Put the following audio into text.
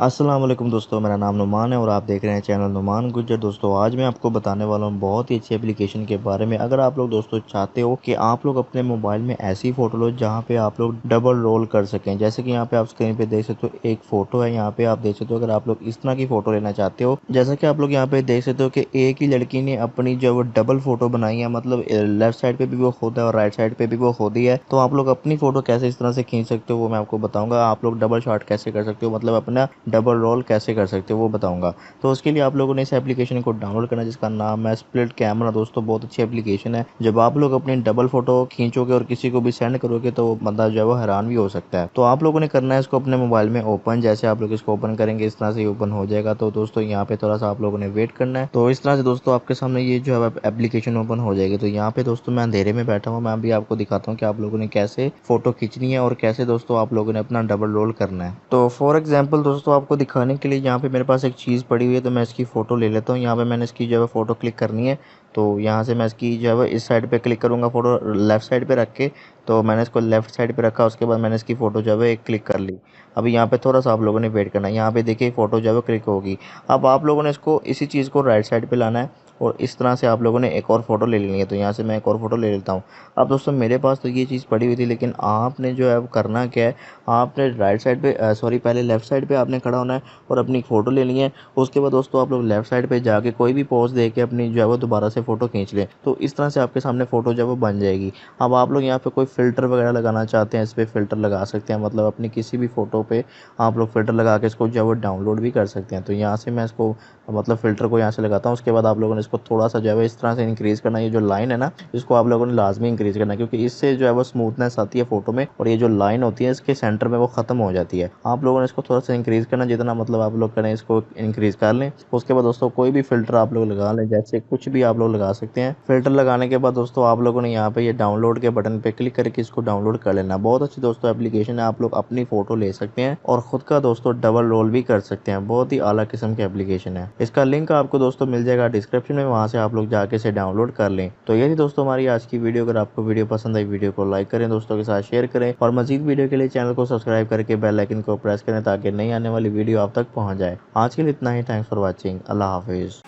अस्सलाम वालेकुम दोस्तों, मेरा नाम नुमान है और आप देख रहे हैं चैनल नुमान गुज्जर। दोस्तों आज मैं आपको बताने वाला हूँ बहुत ही अच्छी एप्लीकेशन के बारे में। अगर आप लोग दोस्तों चाहते हो कि आप लोग अपने मोबाइल में ऐसी फ़ोटो लो जहाँ पे आप लोग डबल रोल कर सकें, जैसे कि यहाँ पे आप स्क्रीन पे देख सकते हो एक फ़ोटो है। यहाँ पे आप देख सकते हो अगर आप लोग इस तरह की फ़ोटो लेना चाहते हो, जैसा कि आप लोग यहाँ पे देख सकते हो कि एक ही लड़की ने अपनी जो वो डबल फ़ोटो बनाई है, मतलब लेफ्ट साइड पे भी वो खुद है और राइट साइड पे भी वो खुद ही है। तो आप लोग अपनी फ़ोटो कैसे इस तरह से खींच सकते हो वो मैं आपको बताऊँगा। आप लोग डबल शॉट कैसे कर सकते हो, मतलब अपना डबल रोल कैसे कर सकते हो वो बताऊंगा। तो उसके लिए आप लोगों ने इस एप्लीकेशन को डाउनलोड करना है जिसका नाम है स्प्लिट कैमरा। दोस्तों बहुत अच्छी एप्लीकेशन है। जब आप लोग अपनी डबल फोटो खींचोगे और किसी को भी सेंड करोगे तो वो बंदा जो है वो हैरान भी हो सकता है। तो आप लोगों ने करना है इसको अपने मोबाइल में ओपन। जैसे आप लोग इसको ओपन करेंगे इस तरह से ओपन हो जाएगा। तो दोस्तों यहाँ पे थोड़ा सा आप लोगों ने वेट करना है। तो इस तरह से दोस्तों आपके सामने ये जो है एप्लीकेशन ओपन हो जाएगी। तो यहाँ पे दोस्तों मैं अंधेरे में बैठा हूँ, मैं अभी आपको दिखाता हूँ कि आप लोगों ने कैसे फोटो खींचनी है और कैसे दोस्तों आप लोगों ने अपना डबल रोल करना है। तो फॉर एग्जाम्पल दोस्तों आपको दिखाने के लिए यहाँ पे मेरे पास एक चीज़ पड़ी हुई है, तो मैं इसकी फ़ोटो ले लेता हूँ। यहाँ पे मैंने इसकी जो है फ़ोटो क्लिक करनी है। तो यहाँ से मैं इसकी जो है इस साइड पे क्लिक करूँगा, फ़ोटो लेफ़्ट साइड पे रख के। तो मैंने इसको लेफ़्ट साइड पे रखा, उसके बाद मैंने इसकी फ़ोटो जो है एक क्लिक कर ली। अभी यहाँ पे थोड़ा सा आप लोगों ने वेट करना है। यहाँ पे देखिए फ़ोटो जो है क्लिक होगी। अब आप लोगों ने इसको इसी चीज़ को राइट साइड पे लाना है और इस तरह से आप लोगों ने एक और फ़ोटो ले लेनी है। तो यहाँ से मैं एक और फ़ोटो ले लेता हूँ। अब दोस्तों मेरे पास तो ये चीज़ पड़ी हुई थी, लेकिन आपने जो है वो करना क्या है, आपने राइट साइड पे सॉरी पहले लेफ़्ट साइड पे आपने खड़ा होना है और अपनी फ़ोटो लेनी है। उसके बाद दोस्तों आप लोग लेफ़्ट साइड पे जाके कोई भी पोज़ दे के अपनी जो है वो दोबारा से फ़ोटो खींच लें। तो इस तरह से आपके सामने फ़ोटो जो है वो बन जाएगी। अब आप लोग यहाँ पे कोई फ़िल्टर वगैरह लगाना चाहते हैं, इस पे फ़िल्टर लगा सकते हैं, मतलब अपनी किसी भी फ़ोटो पे आप लोग फ़िल्टर लगा के इसको जो है वो डाउनलोड भी कर सकते हैं। तो यहाँ से मैं इसको मतलब फ़िल्टर को यहाँ से लगाता हूँ। उसके बाद आप लोगों ने इसको थोड़ा-सा जो है वो इस तरह से इंक्रीज़ करना है। ये जो लाइन है ना, इसको आप लोगों ने लाज़मी इंक्रीज़ करना है, क्योंकि इससे जो है वो स्मूथनेस आती है फ़ोटो में और ये जो लाइन होती है इसके सेंटर में वो ख़त्म हो जाती है। आप लोगों ने इसको थोड़ा-सा इंक्रीज़ करना, जितना मतलब आप लोग करें इसको इंक्रीज़ कर लें। उसके बाद दोस्तों कोई भी फ़िल्टर आप लोग लगा लें, जैसे कुछ भी आप लोग लगा सकते हैं। फ़िल्टर लगाने के बाद दोस्तों आप लोगों ने यहाँ पे ये डाउनलोड के बटन पे क्लिक करके इसको डाउनलोड कर लेना। बहुत अच्छी दोस्तों एप्लीकेशन है, आप लोग अपनी फ़ोटो ले सकते हैं और खुद का दोस्तों डबल रोल भी कर सकते हैं। बहुत ही आला किस्म की एप्लीकेशन है। इसका लिंक आपको दोस्तों मिल जाएगा डिस्क्रिप्शन में, वहाँ से आप लोग जाके इसे डाउनलोड कर लें। तो ये थी दोस्तों हमारी आज की वीडियो। अगर आपको वीडियो पसंद आई, वीडियो को लाइक करें, दोस्तों के साथ शेयर करें और मज़ीद वीडियो के लिए चैनल को सब्सक्राइब करके बेल आइकन को प्रेस करें ताकि नई आने वाली वीडियो आप तक पहुँच जाए। आज के लिए इतना ही। Thanks for watching. अल्लाह हाफिज़।